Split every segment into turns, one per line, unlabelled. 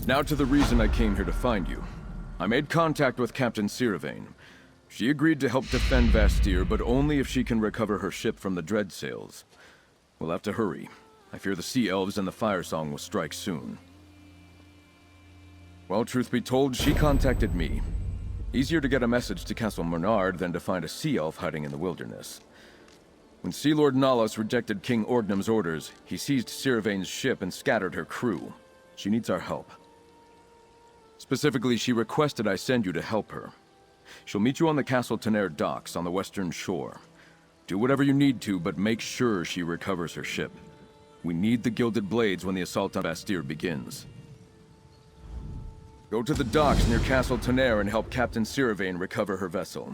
Now to the reason I came here to find you. I made contact with Captain Siravaen. She agreed to help defend Vastir, but only if she can recover her ship from the dread sails. We'll have to hurry. I fear the Sea Elves and the Firesong will strike soon. Well, truth be told, she contacted me. Easier to get a message to Castle Mornard than to find a Sea Elf hiding in the wilderness. When Sea Lord Nalos rejected King Orgnum's orders, he seized Siravaen's ship and scattered her crew. She needs our help. Specifically, she requested I send you to help her. She'll meet you on the Castle Mornard docks on the western shore. Do whatever you need to, but make sure she recovers her ship. We need the Gilded Blades when the assault on Vastir begins. Go to the docks near Castle Mornard and help Captain Siravaen recover her vessel.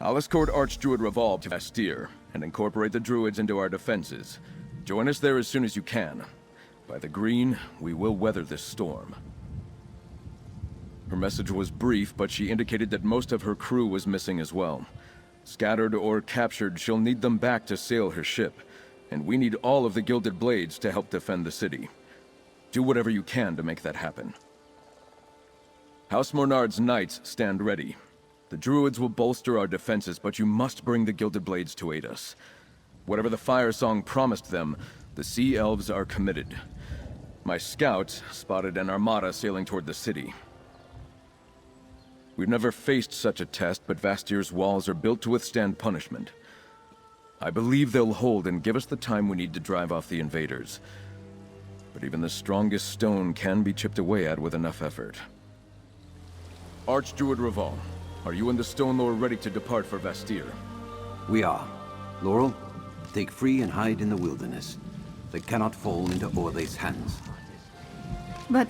I'll escort Archdruid Rahval to Vastir and incorporate the druids into our defenses. Join us there as soon as you can. By the green, we will weather this storm. Her message was brief, but she indicated that most of her crew was missing as well. Scattered or captured, she'll need them back to sail her ship, and we need all of the Gilded Blades to help defend the city. Do whatever you can to make that happen. House Mornard's knights stand ready. The druids will bolster our defenses, but you must bring the Gilded Blades to aid us. Whatever the Firesong promised them, the Sea Elves are committed. My scouts spotted an armada sailing toward the city. We've never faced such a test, but Vastir's walls are built to withstand punishment. I believe they'll hold and give us the time we need to drive off the invaders. But even the strongest stone can be chipped away at with enough effort. Archdruid Rahval, are you and the Stone Lord ready to depart for Vastir?
We are. Laurel, take free and hide in the wilderness. They cannot fall into Orlay's hands.
But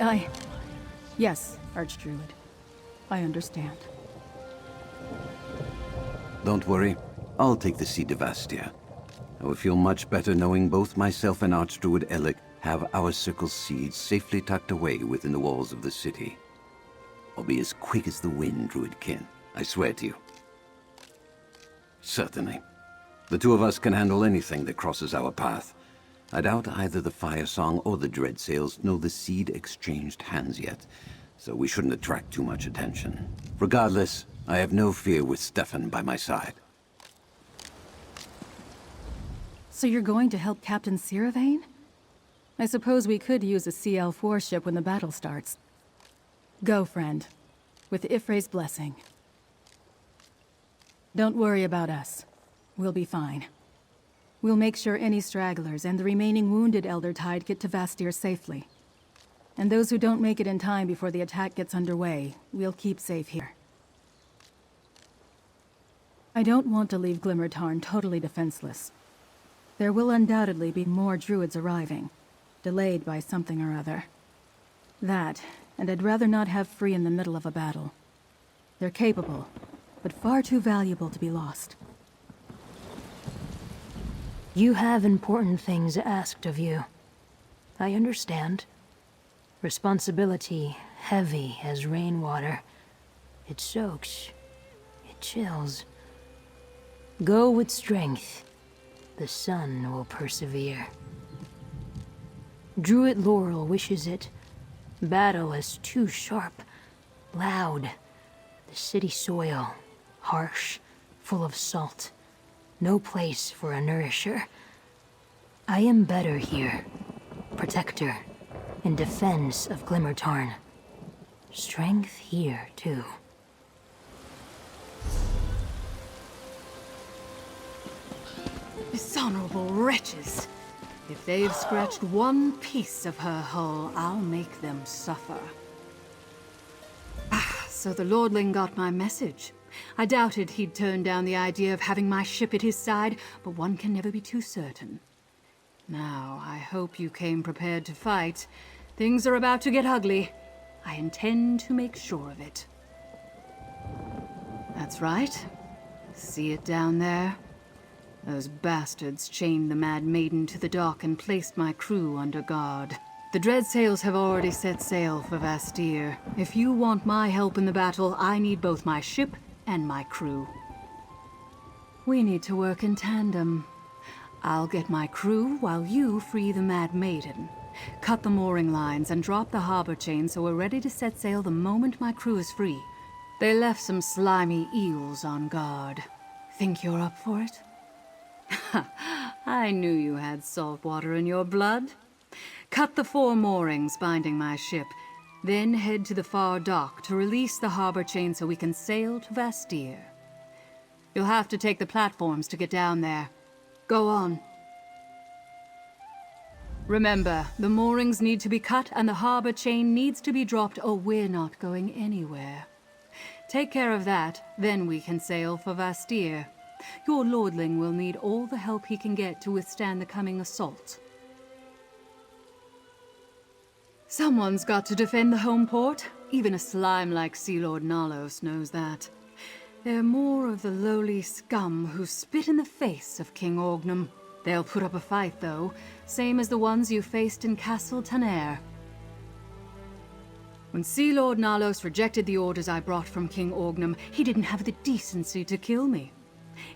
Yes, Archdruid. I understand.
Don't worry. I'll take the Sea to Vastir. I will feel much better knowing both myself and Archdruid Ellic have our Circle seeds safely tucked away within the walls of the city. I'll be as quick as the wind, Druidkin. I swear to you. Certainly. The two of us can handle anything that crosses our path. I doubt either the Firesong or the Dreadsails know the seed exchanged hands yet, so we shouldn't attract too much attention. Regardless, I have no fear with Stefan by my side.
So you're going to help Captain Siravaen? I suppose we could use a CL warship when the battle starts. Go, friend. With Ifre's blessing. Don't worry about us. We'll be fine. We'll make sure any stragglers and the remaining wounded Elder Tide get to Vastir safely. And those who don't make it in time before the attack gets underway, we'll keep safe here. I don't want to leave Glimmertarn totally defenseless. There will undoubtedly be more druids arriving, delayed by something or other. That, and I'd rather not have Free in the middle of a battle. They're capable, but far too valuable to be lost.
You have important things asked of you. I understand. Responsibility heavy as rainwater. It soaks. It chills. Go with strength. The sun will persevere. Druid Laurel wishes it. Battle is too sharp, loud. The city soil, harsh, full of salt. No place for a nourisher. I am better here. Protector, in defense of Glimmertarn. Strength here, too.
Dishonorable wretches! If they've scratched one piece of her hull, I'll make them suffer. So the Lordling got my message. I doubted he'd turn down the idea of having my ship at his side, but one can never be too certain. Now, I hope you came prepared to fight. Things are about to get ugly. I intend to make sure of it. That's right. See it down there? Those bastards chained the Mad Maiden to the dock and placed my crew under guard. The Dreadsails have already set sail for Vastir. If you want my help in the battle, I need both my ship and my crew. We need to work in tandem. I'll get my crew while you free the Mad Maiden. Cut the mooring lines and drop the harbor chain so we're ready to set sail the moment my crew is free. They left some slimy eels on guard. Think you're up for it? I knew you had salt water in your blood. Cut the 4 moorings binding my ship, then head to the far dock to release the harbor chain so we can sail to Vastir. You'll have to take the platforms to get down there. Go on. Remember, the moorings need to be cut and the harbor chain needs to be dropped or we're not going anywhere. Take care of that, then we can sail for Vastir. Your lordling will need all the help he can get to withstand the coming assault. Someone's got to defend the home port. Even a slime like Sea Lord Nalos knows that. They're more of the lowly scum who spit in the face of King Orgnum. They'll put up a fight, though, same as the ones you faced in Castle Mornard. When Sea Lord Nalos rejected the orders I brought from King Orgnum, he didn't have the decency to kill me.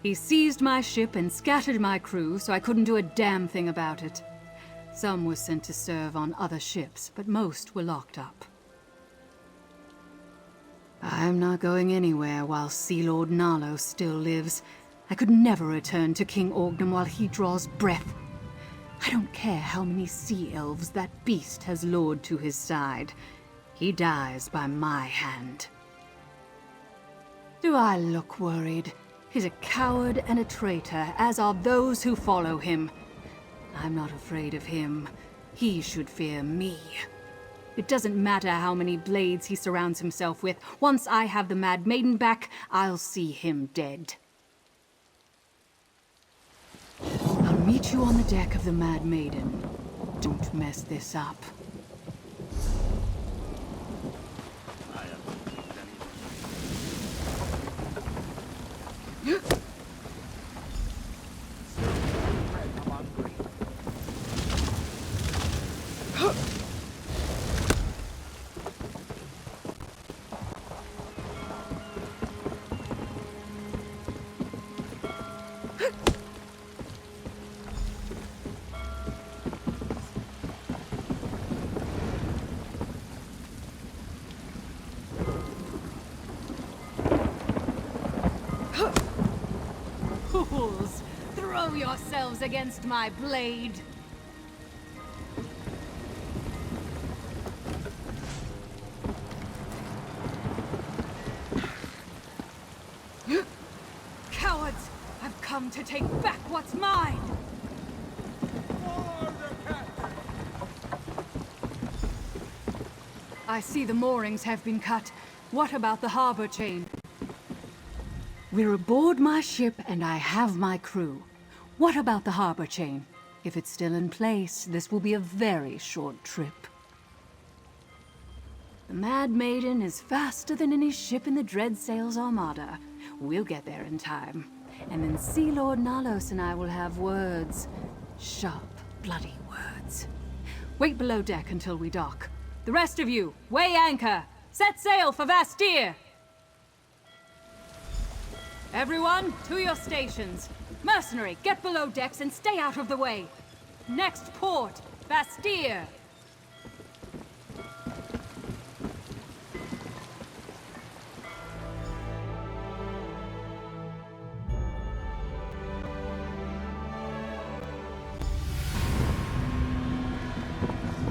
He seized my ship and scattered my crew, so I couldn't do a damn thing about it. Some were sent to serve on other ships, but most were locked up. I'm not going anywhere while Sea Lord Nalos still lives. I could never return to King Orgnum while he draws breath. I don't care how many sea elves that beast has lured to his side. He dies by my hand. Do I look worried? He's a coward and a traitor, as are those who follow him. I'm not afraid of him. He should fear me. It doesn't matter how many blades he surrounds himself with. Once I have the Mad Maiden back, I'll see him dead. I'll meet you on the deck of the Mad Maiden. Don't mess this up. Fools! Throw yourselves against my blade! Cowards! I've come to take back what's mine! I see the moorings have been cut. What about the harbor chain? We're aboard my ship and I have my crew. What about the harbor chain? If it's still in place, this will be a very short trip. The Mad Maiden is faster than any ship in the Dreadsails Armada. We'll get there in time. And then Sea Lord Nalos and I will have words. Sharp, bloody words. Wait below deck until we dock. The rest of you, weigh anchor! Set sail for Vastir! Everyone, to your stations. Mercenary, get below decks and stay out of the way. Next port, Vastir.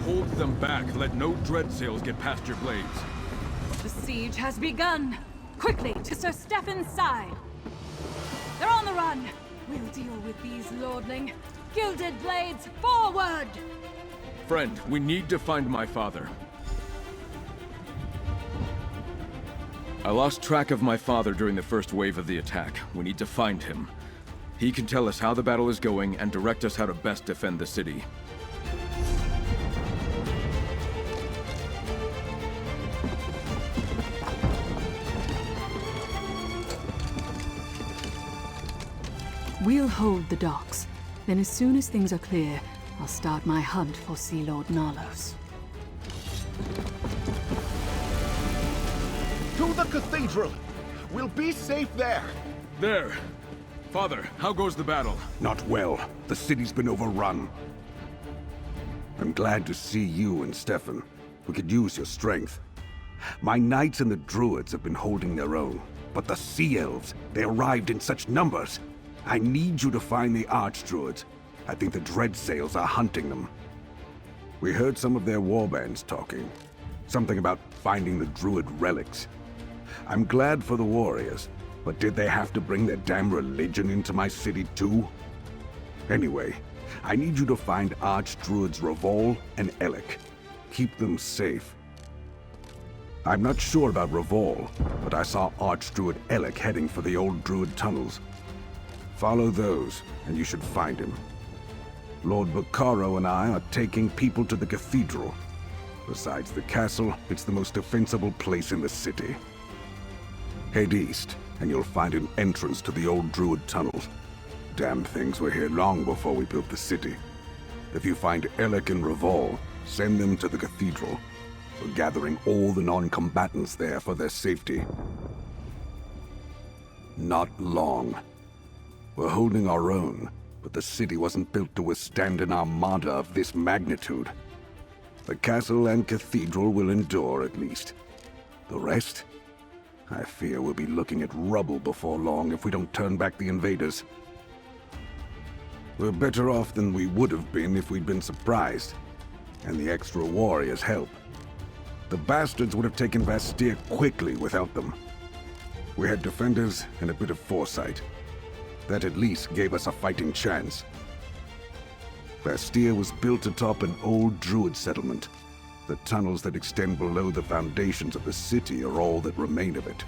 Hold them back. Let no dread sails get past your blades.
The siege has begun. Quickly, to Sir Stefan's side. They're on the run. We'll deal with these, lordling. Gilded blades, forward!
Friend, we need to find my father. I lost track of my father during the first wave of the attack. We need to find him. He can tell us how the battle is going and direct us how to best defend the city.
We'll hold the docks. Then as soon as things are clear, I'll start my hunt for Sea Lord Nalos.
To the Cathedral! We'll be safe there!
There! Father, how goes the battle?
Not well. The city's been overrun. I'm glad to see you and Stefan. We could use your strength. My knights and the druids have been holding their own, but the sea elves, they arrived in such numbers. I need you to find the Archdruids. I think the Dreadsails are hunting them. We heard some of their warbands talking. Something about finding the druid relics. I'm glad for the warriors, but did they have to bring their damn religion into my city too? Anyway, I need you to find Archdruids Rahval and Ellic. Keep them safe. I'm not sure about Rahval, but I saw Archdruid Ellic heading for the old druid tunnels. Follow those, and you should find him. Lord Bacaro and I are taking people to the Cathedral. Besides the castle, it's the most defensible place in the city. Head east, and you'll find an entrance to the old druid tunnels. Damn things were here long before we built the city. If you find Ellic and Rahval, send them to the Cathedral. We're gathering all the non-combatants there for their safety. Not long. We're holding our own, but the city wasn't built to withstand an armada of this magnitude. The castle and cathedral will endure, at least. The rest? I fear we'll be looking at rubble before long if we don't turn back the invaders. We're better off than we would have been if we'd been surprised, and the extra warriors help. The bastards would have taken Bastia quickly without them. We had defenders and a bit of foresight. That at least gave us a fighting chance. Bastia was built atop an old druid settlement. The tunnels that extend below the foundations of the city are all that remain of it.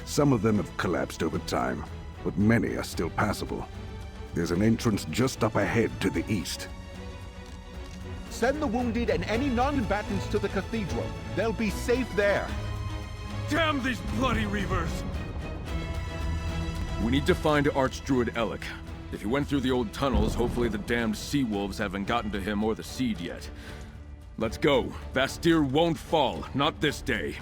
Some of them have collapsed over time, but many are still passable. There's an entrance just up ahead to the east.
Send the wounded and any non-combatants to the cathedral. They'll be safe there.
Damn these bloody reavers! We need to find Archdruid Ellic. If he went through the old tunnels, hopefully the damned sea wolves haven't gotten to him or the seed yet. Let's go. Bastir won't fall, not this day.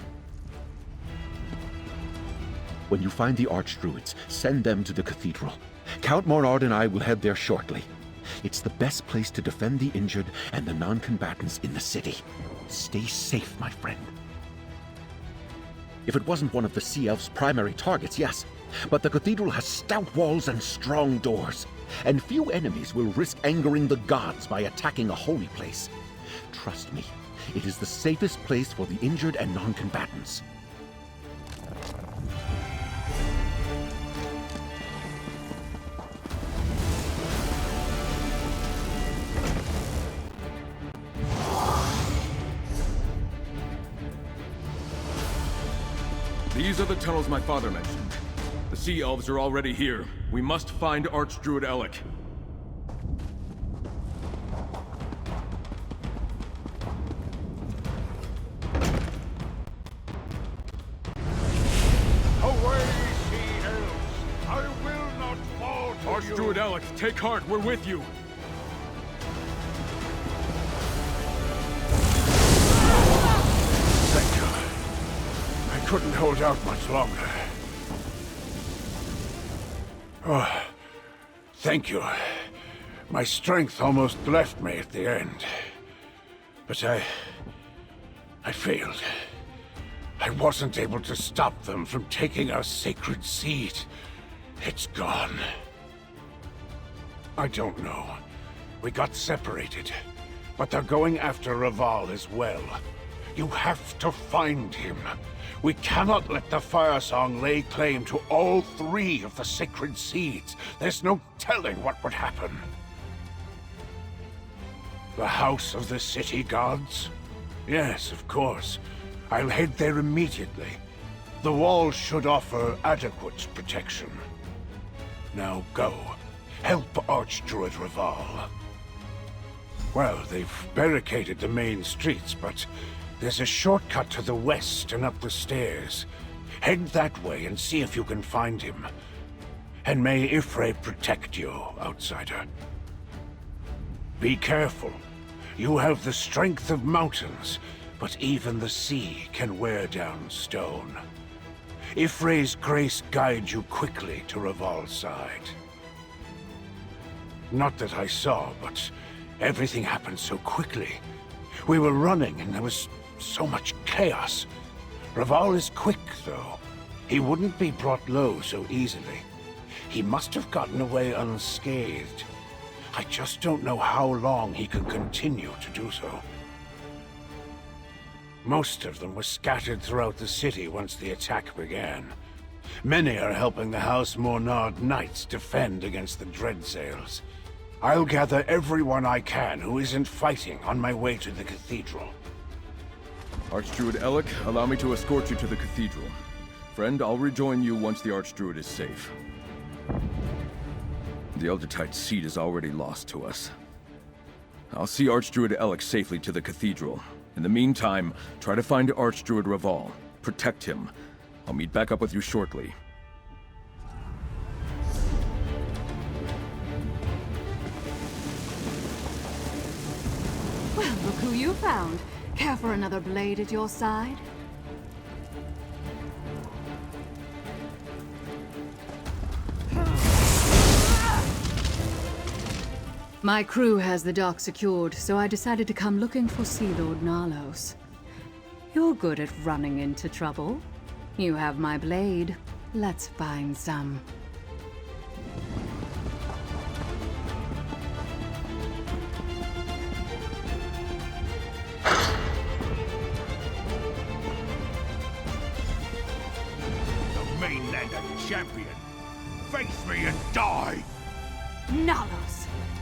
When you find the Archdruids, send them to the cathedral. Count Mornard and I will head there shortly. It's the best place to defend the injured and the non-combatants in the city. Stay safe, my friend. If it wasn't one of the Sea Elves' primary targets, yes. But the cathedral has stout walls and strong doors. And few enemies will risk angering the gods by attacking a holy place. Trust me, it is the safest place for the injured and non-combatants.
These are the tunnels my father mentioned. The Sea Elves are already here. We must find Archdruid Ellic.
Away, sea elves! I will not fall to
Archdruid Ellic, take heart, we're with you!
Thank you. I couldn't hold out much longer. Oh, thank you. My strength almost left me at the end. But I failed. I wasn't able to stop them from taking our sacred seed. It's gone. I don't know. We got separated. But they're going after Rahval as well. You have to find him. We cannot let the Firesong lay claim to all three of the sacred seeds. There's no telling what would happen. The House of the City Gods? Yes, of course. I'll head there immediately. The walls should offer adequate protection. Now go. Help Archdruid Rahval. Well, they've barricaded the main streets, but there's a shortcut to the west and up the stairs. Head that way and see if you can find him. And may Ifre protect you, outsider. Be careful. You have the strength of mountains, but even the sea can wear down stone. Ifre's grace guide you quickly to Rahval's side. Not that I saw, but Everything happened so quickly. We were running and there was so much chaos. Rahval is quick, though. He wouldn't be brought low so easily. He must have gotten away unscathed. I just don't know how long he could continue to do so. Most of them were scattered throughout the city once the attack began. Many are helping the House Mornard Knights defend against the Dreadsails. I'll gather everyone I can who isn't fighting on my way to the Cathedral.
Archdruid Ellic, allow me to escort you to the Cathedral. Friend, I'll rejoin you once the Archdruid is safe. The Eldertide seat is already lost to us. I'll see Archdruid Ellic safely to the Cathedral. In the meantime, try to find Archdruid Rahval. Protect him. I'll meet back up with you shortly.
Well, look who you found. Care for another blade at your side? My crew has the dock secured, so I decided to come looking for Sea Lord Nalos. You're good at running into trouble. You have my blade. Let's find some.
The mainlander champion! Face me and die!
Nalos!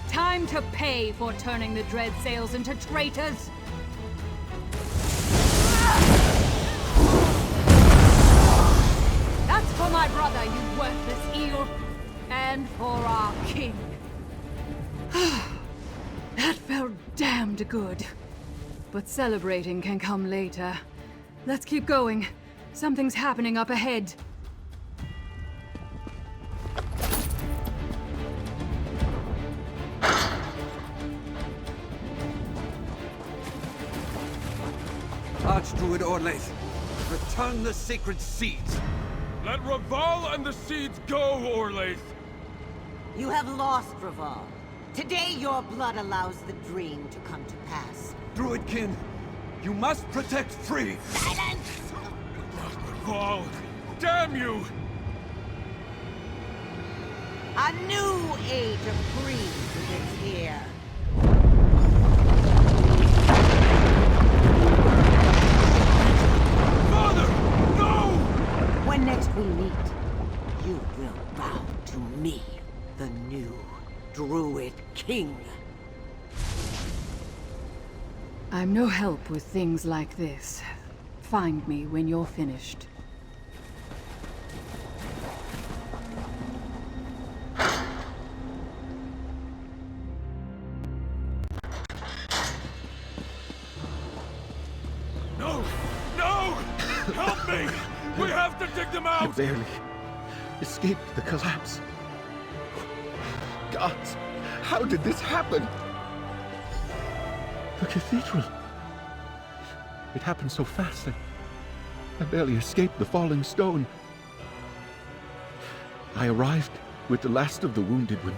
Time to pay for turning the Dreadsails into traitors! That's for my brother, you worthless eel! And for our king! That felt damned good. But celebrating can come later. Let's keep going. Something's happening up ahead.
Archdruid Orlaith, return the sacred seeds.
Let Rahval and the seeds go, Orlaith!
You have lost, Rahval. Today your blood allows the dream to come to pass.
Druidkin, you must protect free.
Silence!
Rahval! Damn you!
A new age of greed is here.
Father! No!
When next we meet, you will bow to me, the new Druid King.
I'm no help with things like this. Find me when you're finished.
No! No! Help me! We have to dig them
I
out!
barely escaped the collapse. Gods, how did this happen? The cathedral. It happened so fast. I barely escaped the falling stone. I arrived with the last of the wounded when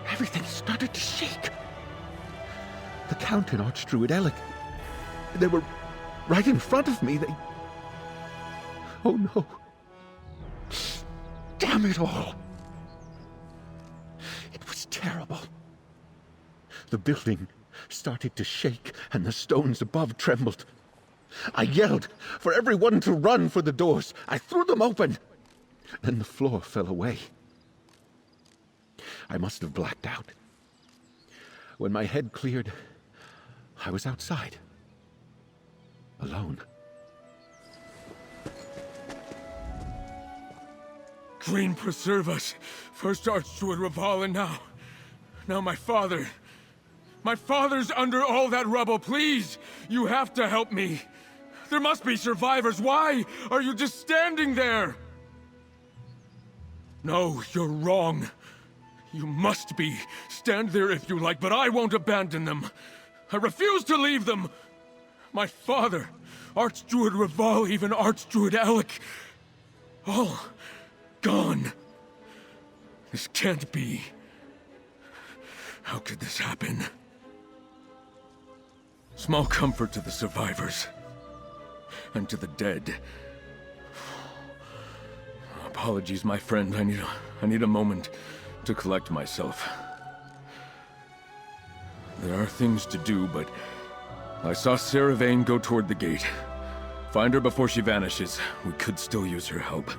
everything started to shake. The Count and Archdruid Ellic, they were right in front of me. Oh no. Damn it all. It was terrible. The building started to shake and the stones above trembled. I yelled for everyone to run for the doors. I threw them open. Then the floor fell away. I must have blacked out. When my head cleared, I was outside. Alone.
Green preserve us. First Archdruid Rahval and now my father. My father's under all that rubble. Please, you have to help me. There must be survivors. Why are you just standing there? No, you're wrong. You must be. Stand there if you like, but I won't abandon them. I refuse to leave them. My father, Archdruid Rahval, even Archdruid Ellic, all gone. This can't be. How could this happen? Small comfort to the survivors. And to the dead. Apologies, my friend. I need a moment to collect myself. There are things to do, but I saw Siravaen go toward the gate. Find her before she vanishes. We could still use her help.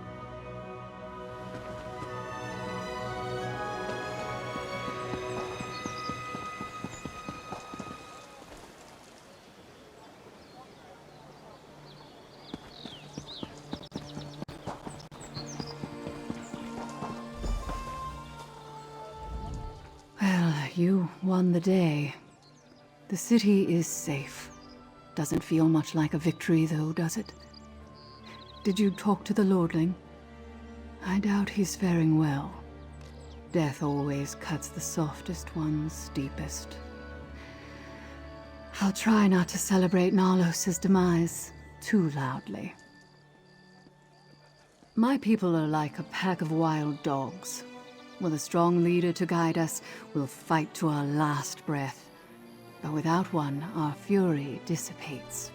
Well, you won the day. The city is safe. Doesn't feel much like a victory, though, does it? Did you talk to the Lordling? I doubt he's faring well. Death always cuts the softest ones deepest. I'll try not to celebrate Nalos' demise too loudly. My people are like a pack of wild dogs. With a strong leader to guide us, we'll fight to our last breath. But without one, our fury dissipates.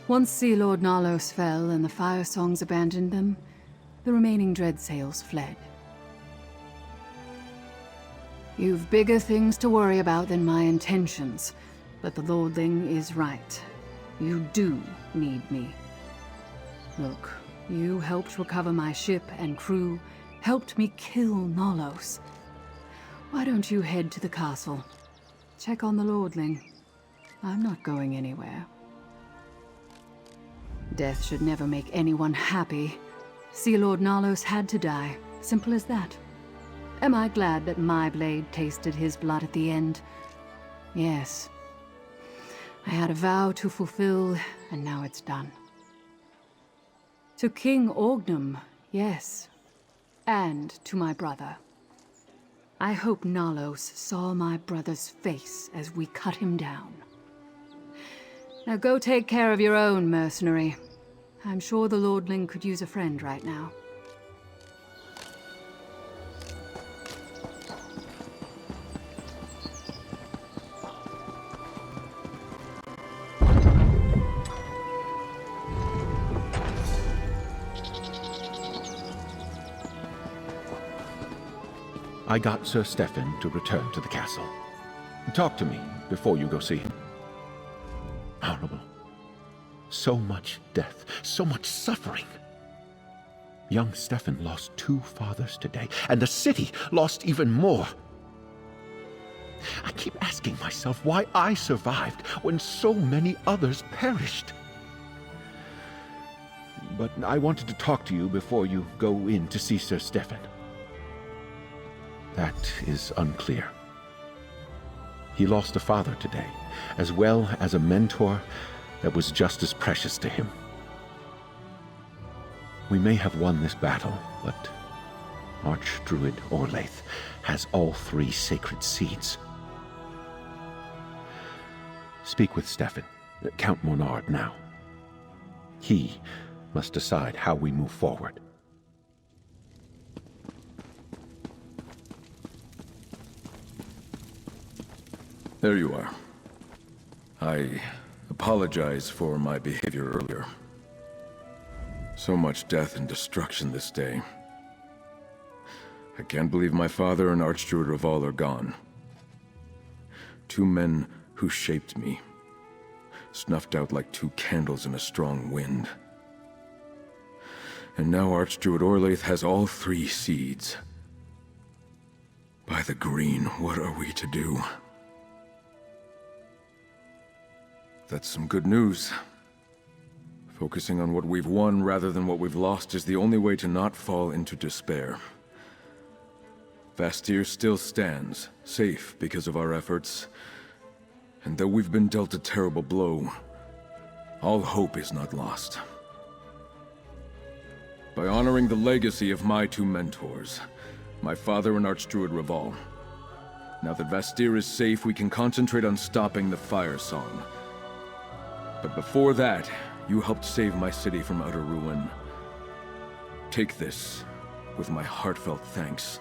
Once Sea Lord Nalos fell and the Firesongs abandoned them, the remaining Dreadsails fled. You've bigger things to worry about than my intentions, but the Lordling is right. You do need me. Look, you helped recover my ship and crew, helped me kill Nalos. Why don't you head to the castle? Check on the Lordling. I'm not going anywhere. Death should never make anyone happy. Sea Lord Nalos had to die. Simple as that. Am I glad that my blade tasted his blood at the end? Yes. I had a vow to fulfill, and now it's done. To King Orgnum, yes. And to my brother. I hope Nalos saw my brother's face as we cut him down. Now go take care of your own, mercenary. I'm sure the Lordling could use a friend right now.
I got Sir Stefan to return to the castle. Talk to me before you go see him. Horrible. So much death, so much suffering. Young Stefan lost 2 fathers today, and the city lost even more. I keep asking myself why I survived when so many others perished. But I wanted to talk to you before you go in to see Sir Stefan. That is unclear. He lost a father today, as well as a mentor that was just as precious to him. We may have won this battle, but Archdruid Orlaith has all 3 sacred seeds. Speak with Stefan, Count Mornard, now. He must decide how we move forward.
There you are. I apologize for my behavior earlier. So much death and destruction this day. I can't believe my father and Archdruid Rahval are gone. 2 men who shaped me. Snuffed out like 2 candles in a strong wind. And now Archdruid Orlaith has all 3 seeds. By the green, what are we to do? That's some good news. Focusing on what we've won rather than what we've lost is the only way to not fall into despair. Vastir still stands, safe because of our efforts. And though we've been dealt a terrible blow, all hope is not lost. By honoring the legacy of my 2 mentors, my father and Archdruid Rahval, now that Vastir is safe, we can concentrate on stopping the Firesong. But before that, you helped save my city from utter ruin. Take this, with my heartfelt thanks.